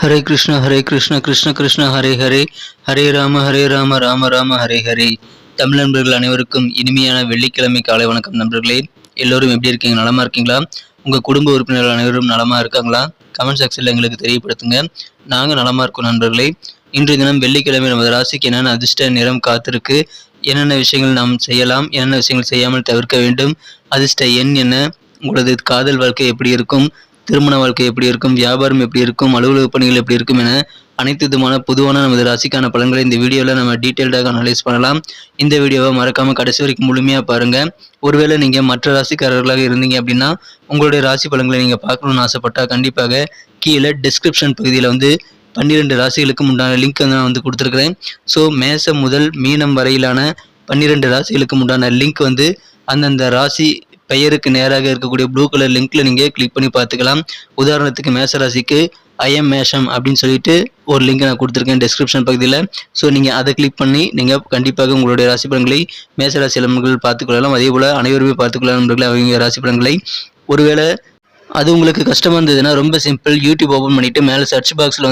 ஹரே கிருஷ்ணா கிருஷ்ண கிருஷ்ண ஹரே ஹரே, ஹரே ராம ராம ராம ஹரே ஹரே. தமிழ் நண்பர்கள் அனைவருக்கும் இனிமையான வெள்ளிக்கிழமை காலை வணக்கம் நண்பர்களே. எல்லோரும் எப்படி இருக்கீங்க? நலமா இருக்கீங்களா? உங்கள் குடும்ப உறுப்பினர்கள் அனைவரும் நலமா இருக்காங்களா? கமெண்ட் செக்ஷனில் எங்களுக்கு தெரியப்படுத்துங்க. நாங்கள் நலமா இருக்கோம் நண்பர்களே. இன்றைய தினம் வெள்ளிக்கிழமை நமது ராசிக்கு என்னென்ன அதிர்ஷ்ட நிறம் காத்திருக்கு, என்னென்ன விஷயங்கள் நாம் செய்யலாம், என்னென்ன விஷயங்கள் செய்யாமல் தவிர்க்க வேண்டும், அதிர்ஷ்ட எண் என்ன, உங்களது காதல் வாழ்க்கை எப்படி இருக்கும், திருமண வாழ்க்கை எப்படி இருக்கும், வியாபாரம் எப்படி இருக்கும், அலுவலக பணிகள் எப்படி இருக்கும் என அனைத்து விதமான பொதுவான நமது ராசிக்கான பலன்களை இந்த வீடியோவில் நம்ம டீட்டெயில்டாக அனலைஸ் பண்ணலாம். இந்த வீடியோவை மறக்காமல் கடைசி வரைக்கும் முழுமையாக பாருங்கள். ஒருவேளை நீங்கள் மற்ற ராசிக்காரர்களாக இருந்தீங்க அப்படின்னா உங்களுடைய ராசி பலன்களை நீங்கள் பார்க்கணுன்னு ஆசைப்பட்டால் கண்டிப்பாக கீழே டிஸ்கிரிப்ஷன் பகுதியில் 12 ராசிகளுக்கு உண்டான லிங்க் நான் கொடுத்துருக்குறேன். ஸோ மேசம் முதல் மீனம் வரையிலான 12 ராசிகளுக்கு உண்டான லிங்க் அந்தந்த ராசி பெயருக்கு நேராக இருக்கக்கூடிய ப்ளூ கலர் லிங்க்ல நீங்கள் கிளிக் பண்ணி பார்த்துக்கலாம். உதாரணத்துக்கு மேசராசிக்கு ஐஎம் மேஷம் அப்படின்னு சொல்லிட்டு ஒரு லிங்க் நான் கொடுத்துருக்கேன் டிஸ்கிரிப்ஷன் பகுதியில். ஸோ நீங்கள் அதை கிளிக் பண்ணி நீங்கள் கண்டிப்பாக உங்களுடைய ராசி பலன்களை மேசராசி நண்பர்கள் பார்த்துக்கொள்ளலாம். அதே போல் அனைவருமே பார்த்துக்கொள்ளலாம் நண்பர்களே அவங்க ராசி பலன்களை. ஒருவேளை அது உங்களுக்கு கஷ்டமாக இருந்ததுன்னா ரொம்ப சிம்பிள். யூடியூப் ஓப்பன் பண்ணிவிட்டு மேலே சர்ச் பாக்ஸில்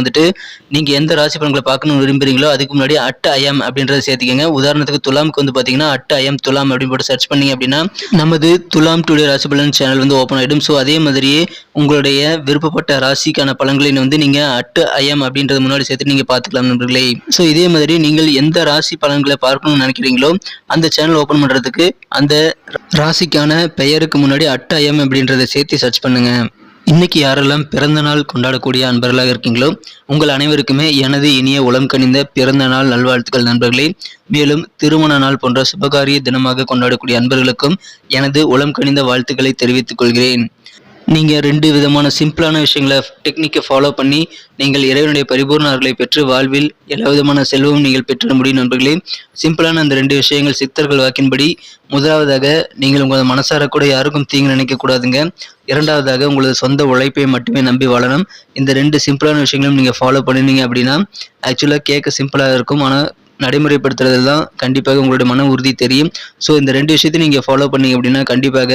நீங்கள் எந்த ராசி பலன்களை பார்க்கணும்னு விரும்புகிறீங்களோ அதுக்கு முன்னாடி @IM அப்படின்றத சேர்த்துக்கங்க. உதாரணத்துக்கு துலாமுக்கு பார்த்தீங்கன்னா @IM துலாம் அப்படின்னு போட்டு சர்ச் பண்ணிங்க அப்படின்னா நமது துலாம் டுடே ராசி பலன் சேனல் ஓப்பன் ஆகிடும். ஸோ அதே மாதிரியே உங்களுடைய விருப்பப்பட்ட ராசிக்கான பலன்களை நீங்கள் @IM அப்படின்றது முன்னாடி சேர்த்து நீங்கள் பார்த்துக்கலாம் நண்பர்களே. ஸோ இதே மாதிரி நீங்கள் எந்த ராசி பலன்களை பார்க்கணும்னு நினைக்கிறீங்களோ அந்த சேனல் ஓப்பன் பண்ணுறதுக்கு அந்த ராசிக்கான பெயருக்கு முன்னாடி @IM அப்படின்றத சேர்த்து சர்ச் பண்ணுங்க. இன்னைக்கு யாரெல்லாம் பிறந்த நாள் கொண்டாடக்கூடிய அன்பர்களாக இருக்கீங்களோ உங்கள் அனைவருக்குமே எனது இனிய உளம் கனிந்த பிறந்த நாள் நல்வாழ்த்துக்கள் நண்பர்களே. மேலும் திருமண நாள் போன்ற சுபகாரிய தினமாக கொண்டாடக்கூடிய அன்பர்களுக்கும் எனது உளம் கனிந்த வாழ்த்துக்களை தெரிவித்துக் கொள்கிறேன். நீங்கள் 2 விதமான சிம்பிளான விஷயங்களை டெக்னிக்கை ஃபாலோ பண்ணி நீங்கள் இறைவனுடைய பரிபூர்ண அருளை பெற்று வாழ்வில் எல்லா விதமான செல்வமும் நீங்கள் பெற்றிட முடியும் நண்பர்களே. சிம்பிளான அந்த 2 விஷயங்கள் சித்தர்கள் வாக்கின்படி, முதலாவதாக நீங்கள் உங்களது மனசார கூட யாருக்கும் தீங்கு நினைக்கக்கூடாதுங்க. இரண்டாவதாக உங்களது சொந்த உழைப்பை மட்டுமே நம்பி வாழணும். இந்த 2 சிம்பிளான விஷயங்களும் நீங்கள் ஃபாலோ பண்ணினீங்க அப்படின்னா ஆக்சுவலாக கேட்க சிம்பிளாக இருக்கும், ஆனால் நடைமுறைப்படுத்துறது தான் கண்டிப்பாக உங்களுடைய மன உறுதி தெரியும். ஸோ இந்த 2 விஷயத்தையும் நீங்கள் ஃபாலோ பண்ணீங்க அப்படின்னா கண்டிப்பாக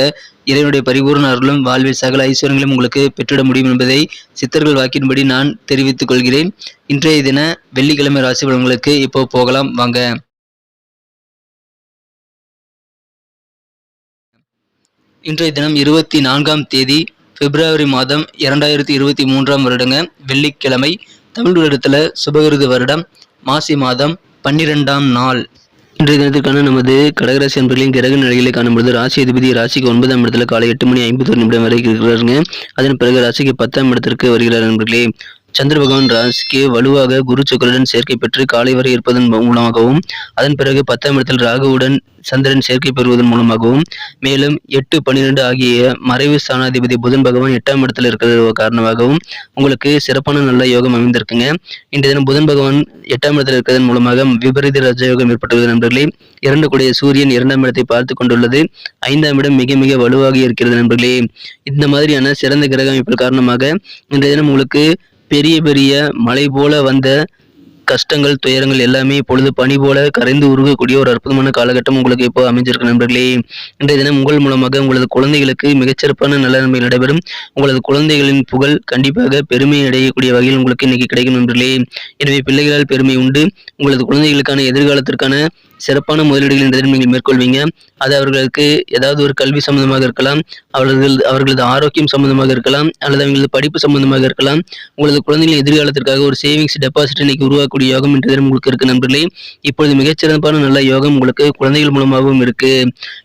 இறைவனுடைய பரிபூர்ண அருளும் வாழ்வில் சகல ஐஸ்வர்யங்களும் உங்களுக்கு பெற்றிட முடியும் என்பதை சித்தர்கள் வாக்கின்படி நான் தெரிவித்துக் கொள்கிறேன். இன்றைய தின வெள்ளிக்கிழமை ராசி பலன்களுக்கு இப்போ போகலாம் வாங்க. இன்றைய தினம் 24ஆம் தேதி பிப்ரவரி மாதம் 2023ஆம் வருடங்க, வெள்ளிக்கிழமை. தமிழ் வருடத்தில் சுபகிருது வருடம் மாசி மாதம் 12ஆம் நாள். இன்றைய தினத்திற்கான நமது கடகராசி அன்பர்களின் கிரக நிலைகளை காணும்பொழுது ராசி அதிபதி ராசிக்கு 9ஆம் இடத்துல காலை 8:51 வரை இருக்கிறாருங்க. அதன் பிறகு ராசிக்கு 10ஆம் இடத்திற்கு வருகிறார் நண்பர்களே. சந்திர பகவான் ராசிக்கு வலுவாக குரு சுக்கிரனுடன் சேர்க்கை பெற்று காலை வரை இருப்பதன் மூலமாகவும், அதன் பிறகு 10ஆம் இடத்தில் ராகுவுடன் சந்திரன் சேர்க்கை பெறுவதன் மூலமாகவும், மேலும் 8, 12 ஆகிய மறைவு ஸ்தானாதிபதி புதன் பகவான் 8ஆம் இடத்தில் இருக்கிற காரணமாகவும் உங்களுக்கு சிறப்பான நல்ல யோகம் அமைந்திருக்குங்க. இன்றைய தினம் புதன் பகவான் 8ஆம் இடத்தில் இருக்கிறதன் மூலமாக விபரீத ராஜயோகம் ஏற்பட்டுள்ளது நண்பர்களே. 2 கூடிய சூரியன் 2ஆம் இடத்தை பார்த்து கொண்டுள்ளது. 5ஆம் இடம் மிக மிக வலுவாக இருக்கிறது நண்பர்களே. இந்த மாதிரியான சிறந்த கிரக அமைப்பு காரணமாக இன்றைய தினம் உங்களுக்கு பெரிய பெரிய மலை போல வந்த கஷ்டங்கள் துயரங்கள் எல்லாமே இப்பொழுது பனி போல கரைந்து உருகக்கூடிய ஒரு அற்புதமான காலகட்டம் உங்களுக்கு இப்போ அமைஞ்சிருக்கு நண்பர்களே. இன்றைய தினம் உங்கள் மூலமாக உங்களது குழந்தைகளுக்கு மிகச்சிறப்பான நல்ல நன்மை நடைபெறும். உங்களது குழந்தைகளின் புகழ் கண்டிப்பாக பெருமை அடையக்கூடிய வகையில் உங்களுக்கு இன்னைக்கு கிடைக்கும் நண்பர்களே. எனவே பிள்ளைகளால் பெருமை உண்டு. உங்களது குழந்தைகளுக்கான எதிர்காலத்திற்கான சிறப்பான முதலீடுகள் இன்றைய தினம் நீங்கள் மேற்கொள்வீங்க. அது அவர்களுக்கு ஏதாவது ஒரு கல்வி சம்பந்தமாக இருக்கலாம், அவர்களது ஆரோக்கியம் சம்பந்தமாக இருக்கலாம், அல்லது அவங்களது படிப்பு சம்பந்தமாக இருக்கலாம். உங்களது குழந்தைகளின் எதிர்காலத்திற்காக ஒரு சேவிங்ஸ் டெபாசிட் இன்னைக்கு உருவாக்கக்கூடிய யோகம் இன்றைய தினம் உங்களுக்கு இருக்கு நண்பர்களே. இப்பொழுது மிகச்சிறப்பான நல்ல யோகம் உங்களுக்கு குழந்தைகள் மூலமாகவும் இருக்கு.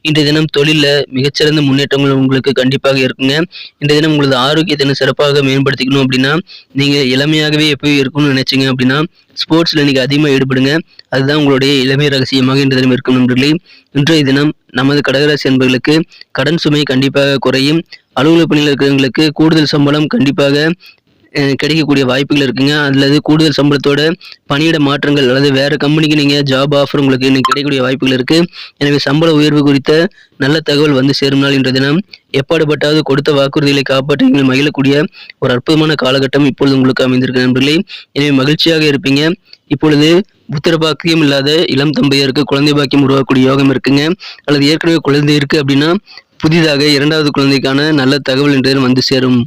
இன்றைய தினம் தொழிலில் மிகச்சிறந்த முன்னேற்றங்கள் உங்களுக்கு கண்டிப்பாக இருக்குங்க. இன்றைய தினம் உங்களது ஆரோக்கியத்தை சிறப்பாக மேம்படுத்திக்கணும் அப்படின்னா நீங்கள் இளமையாகவே எப்பயும் இருக்கணும்னு நினைச்சீங்க அப்படின்னா ஸ்போர்ட்ஸில் இன்னைக்கு அதிகமாக ஈடுபடுங்க. அதுதான் உங்களுடைய இளமை ரகசியமாக இன்றைய தினம் இருக்கும் நண்பர்களே. இன்றைய தினம் நமது கடகராசி அன்பர்களுக்கு கடன் சுமை கண்டிப்பாக குறையும். அலுவலக பணியில் இருக்கிறவங்களுக்கு கூடுதல் சம்பளம் கண்டிப்பாக கிடைக்கக்கூடிய வாய்ப்புகள் இருக்குங்க. அல்லது கூடுதல் சம்பளத்தோட பணியிட மாற்றங்கள் அல்லது வேற கம்பெனிக்கு நீங்கள் ஜாப் ஆஃபர் உங்களுக்கு இன்னைக்கு கிடைக்கக்கூடிய வாய்ப்புகள் இருக்கு. எனவே சம்பள உயர்வு குறித்த நல்ல தகவல் சேரும் நாள் இன்றைய தினம். எப்பாடுபட்டாவது கொடுத்த வாக்குறுதிகளை காப்பாற்றி நீங்கள் மகிழக்கூடிய ஒரு அற்புதமான காலகட்டம் இப்பொழுது உங்களுக்கு அமைந்திருக்கு நண்பர்களே. எனவே மகிழ்ச்சியாக இருப்பீங்க. இப்பொழுது புத்திர பாக்கியம் இல்லாத இளம் தம்பதியருக்கு குழந்தை பாக்கியம் உருவாக்கக்கூடிய யோகம் இருக்குங்க. அல்லது ஏற்கனவே குழந்தை இருக்கு அப்படின்னா புதிதாக 2வது குழந்தைக்கான நல்ல தகவல் இன்றைய சேரும்.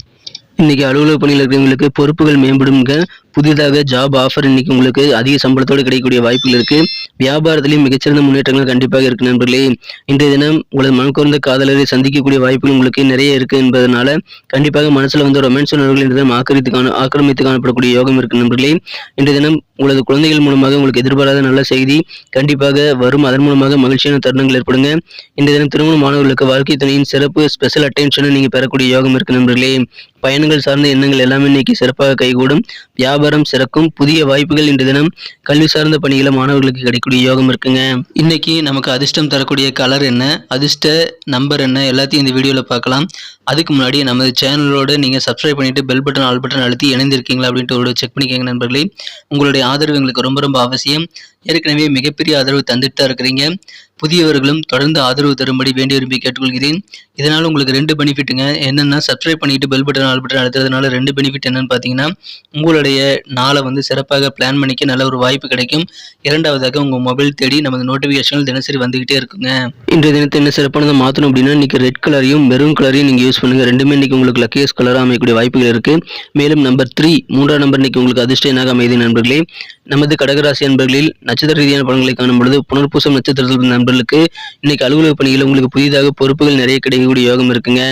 இன்னைக்கு அலுவலக பணியில் இருக்கிறவங்களுக்கு பொறுப்புகள் மேம்படுங்க. புதிதாக ஜாப் ஆஃபர் இன்னைக்கு உங்களுக்கு அதிக சம்பளத்தோடு கிடைக்கக்கூடிய வாய்ப்புகள் இருக்கு. வியாபாரத்திலையும் மிகச்சிறந்த முன்னேற்றங்கள் கண்டிப்பாக இருக்கு நண்பர்களே. இன்றைய தினம் உங்களது மனக்குறந்த காதலரை சந்திக்கக்கூடிய வாய்ப்புகள் உங்களுக்கு நிறைய இருக்கு என்பதனால கண்டிப்பாக மனசுல வந்து ரொமான்ஸ் உணர்வுகள் இன்றைய தினம் ஆக்கிரமித்து காணப்படக்கூடிய யோகம் இருக்கு நண்பர்களே. இன்றைய தினம் உங்களது குழந்தைகள் மூலமாக உங்களுக்கு எதிர்பாராத நல்ல செய்தி கண்டிப்பாக வரும். அதன் மூலமாக மகிழ்ச்சியான தருணங்கள் ஏற்படுங்க. இன்றைய தினம் திருமணமானவர்களுக்கு வாழ்க்கை துணையின் சிறப்பு ஸ்பெஷல் அட்டென்ஷனை நீங்க பெறக்கூடிய யோகம் இருக்கு நண்பர்களே. பயணங்கள் சார்ந்த எண்ணங்கள் எல்லாமே இன்னைக்கு சிறப்பாக கைகூடும். வியாபாரம் சிறக்கும். புதிய வாய்ப்புகள் இன்று தினம் கல்வி சார்ந்த பணிகளை மாணவர்களுக்கு கிடைக்கக்கூடிய யோகம் இருக்குங்க. இன்னைக்கு நமக்கு அதிர்ஷ்டம் தரக்கூடிய கலர் என்ன, அதிர்ஷ்ட நம்பர் என்ன, எல்லாத்தையும் இந்த வீடியோவில் பார்க்கலாம். அதுக்கு முன்னாடி நமது சேனலோட நீங்கள் சப்ஸ்கிரைப் பண்ணிட்டு பெல் பட்டன் ஆல் பட்டன் அழுத்தி இணைந்திருக்கீங்களா அப்படின்ட்டு ஒரு செக் பண்ணிக்கோங்க நண்பர்களே. உங்களுடைய ஆதரவு எங்களுக்கு ரொம்ப ரொம்ப அவசியம். ஏற்கனவே மிகப்பெரிய ஆதரவு தந்துட்டு தான் இருக்கிறீங்க. புதியவர்களும் தொடர்ந்து ஆதரவு தரும்படி வேண்டி விரும்பி கேட்டுக்கொள்கிறேன். இதனால் உங்களுக்கு 2 பெனிஃபிட்டுங்க. என்னென்னா சப்ஸ்கிரைப் பண்ணிட்டு பெல் பட்டன் ஆல் பட்டன் அழுத்துறதுனால 2 பெனிஃபிட் என்னன்னு பார்த்தீங்கன்னா, உங்களுடைய நாளை வந்து சிறப்பாக பிளான் பண்ணிக்க நல்ல ஒரு வாய்ப்பு கிடைக்கும். இரண்டாவதாக உங்கள் மொபைல் தேடி நமது நோட்டிஃபிகேஷன்கள் தினசரி வந்துகிட்டே இருக்குங்க. இன்றைய தினத்தை என்ன சிறப்பானதை மாற்றணும் அப்படின்னா, இன்னைக்கு ரெட் கலரையும் மெரூன் கலரையும் நீங்கள் யூஸ் பண்ணுங்க. ரெண்டுமே இன்னைக்கு உங்களுக்கு லக்கியஸ்ட் கலராக அமையக்கூடிய வாய்ப்புகள் இருக்கு. மேலும் நம்பர் 3 மூன்றாம் நம்பர் இன்னைக்கு உங்களுக்கு அதிர்ஷ்ட எண்ணாக அமைதி நண்பர்களே. நமது கடகராசி நண்பர்களில் நட்சத்திர ரீதியான பலன்களை காணும் பொழுது புனர்பூசம் நட்சத்திரத்தில் நண்பர்களுக்கு இன்னைக்கு அலுவலக பணிகளில் உங்களுக்கு புதிதாக பொறுப்புகள் நிறைய கிடைக்கக்கூடிய யோகம் இருக்குங்க.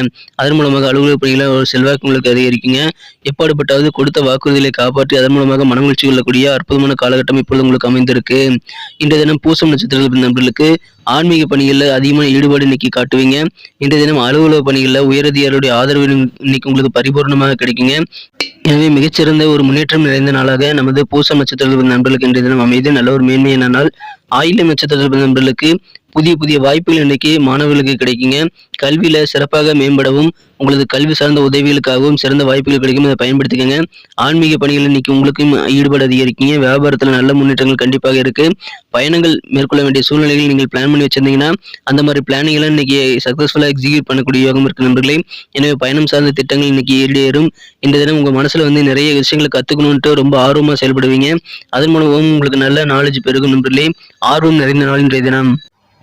அதன் மூலமாக அலுவலக பணிகளில் ஒரு செல்வாக்கு உங்களுக்கு அதிகரிக்குங்க. எப்பாடுபட்டாவது கொடுத்த வாக்குறுதிகளை காப்பாற்றி அதன் மூலமாக மனமகிழ்ச்சி கொள்ளக்கூடிய அற்புதமான காலகட்டம் இப்பொழுது உங்களுக்கு அமைந்திருக்கு. இன்றைய தினம் பூசம் நட்சத்திரத்தில் நண்பர்களுக்கு ஆன்மீக பணிகளில் அதிகமான ஈடுபாடு இன்னைக்கு காட்டுவீங்க. இன்றைய தினம் அலுவலக பணிகளில் உயரதிகாரியுடைய ஆதரவு இன்னைக்கு உங்களுக்கு பரிபூர்ணமாக கிடைக்குங்க. எனவே மிகச்சிறந்த ஒரு முன்னேற்றம் நிறைந்த நாளாக நமது பூசம் நட்சத்திரத்தில் நண்பர்களுக்கு இன்றைய தினம் அமைது நல்ல ஒரு மேன்மையான நாள். ஆயில்யம் நட்சத்திரத்தில் நண்பர்களுக்கு புதிய வாய்ப்புகள் இன்னைக்கு மாணவர்களுக்கு கிடைக்குங்க. கல்வியில சிறப்பாக மேம்படவும் உங்களது கல்வி சார்ந்த உதவிகளுக்காகவும் சிறந்த வாய்ப்புகள் கிடைக்கும். அதை பயன்படுத்திக்கங்க. ஆன்மீக பணிகள் இன்னைக்கு உங்களுக்கும் ஈடுபாடு அதிகரிக்கீங்க. வியாபாரத்தில் நல்ல முன்னேற்றங்கள் கண்டிப்பாக இருக்கு. பயணங்கள் மேற்கொள்ள வேண்டிய சூழ்நிலைகள் நீங்கள் பிளான் பண்ணி வச்சிருந்தீங்கன்னா அந்த மாதிரி பிளானிங்களை இன்னைக்கு சக்சஸ்ஃபுல்லாக எக்ஸிக்யூட் பண்ணக்கூடிய யோகம் இருக்கு நண்பர்களே. எனவே பயணம் சார்ந்த திட்டங்கள் இன்னைக்கு ஈடேறும். இந்த தினம் உங்க மனசுல வந்து நிறைய விஷயங்களை கத்துக்கணும்ட்டு ரொம்ப ஆர்வமா செயல்படுவீங்க. அதன் மூலமும் உங்களுக்கு நல்ல நாலேஜ் பெருகும் நண்பர்களே. ஆர்வம் நிறைந்த நாள் இன்றைய தினம்.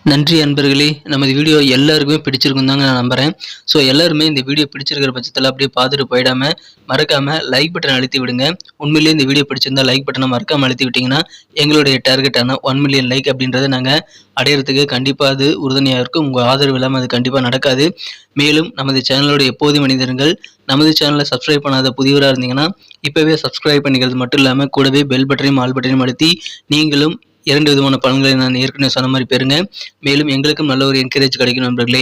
நன்றி அன்பர்களே. நமது வீடியோ எல்லாருக்குமே பிடிச்சிருக்கும் தாங்க நான் நம்புகிறேன். ஸோ எல்லாருமே இந்த வீடியோ பிடிச்சிருக்கிற பட்சத்தில் அப்படியே பார்த்துட்டு போயிடாமல் மறக்காமல் லைக் பட்டன் அழுத்தி விடுங்க. உண்மையிலேயே இந்த வீடியோ பிடிச்சிருந்தா லைக் பட்டனை மறக்காமல் அழுத்தி விட்டிங்கன்னா எங்களுடைய டார்கெட்டான 1 மில்லியன் லைக் அப்படின்றத நாங்கள் அடையிறதுக்கு கண்டிப்பாக அது உறுதுணையாக இருக்கும். உங்கள் ஆதரவு இல்லாமல் அது கண்டிப்பாக நடக்காது. மேலும் நமது சேனலோட எப்போதும் மனிதர்கள் நமது சேனலை சப்ஸ்கிரைப் பண்ணாத புதியவராக இருந்தீங்கன்னா இப்போவே சப்ஸ்கிரைப் பண்ணிக்கிறது மட்டும் இல்லாமல் கூடவே பெல் பட்டனையும் ஆல் பட்டனையும் அழுத்தி நீங்களும் 2 விதமான பலன்களை நான் ஏற்கனவே சொன்ன மாதிரி பெறுங்க. மேலும் எங்களுக்கும் நல்ல ஒரு என்கரேஜ் கிடைக்கும் நண்பர்களே.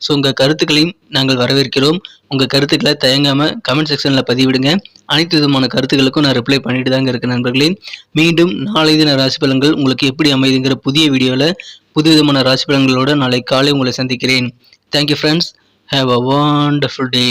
ஸோ உங்கள் கருத்துக்களையும் நாங்கள் வரவேற்கிறோம். உங்கள் கருத்துக்களை தயங்காமல் கமெண்ட் செக்ஷனில் பதிவிடுங்க. அனைத்து விதமான கருத்துக்களுக்கும் நான் ரிப்ளை பண்ணிட்டு தாங்க இருக்கேன் நண்பர்களே. மீண்டும் நாளை தின ராசி பலன்கள் உங்களுக்கு எப்படி அமைதுங்கிற புதிய வீடியோவில் புது விதமான ராசி பலன்களோடு நாளை காலை உங்களை சந்திக்கிறேன். Thank you friends. Have a wonderful day.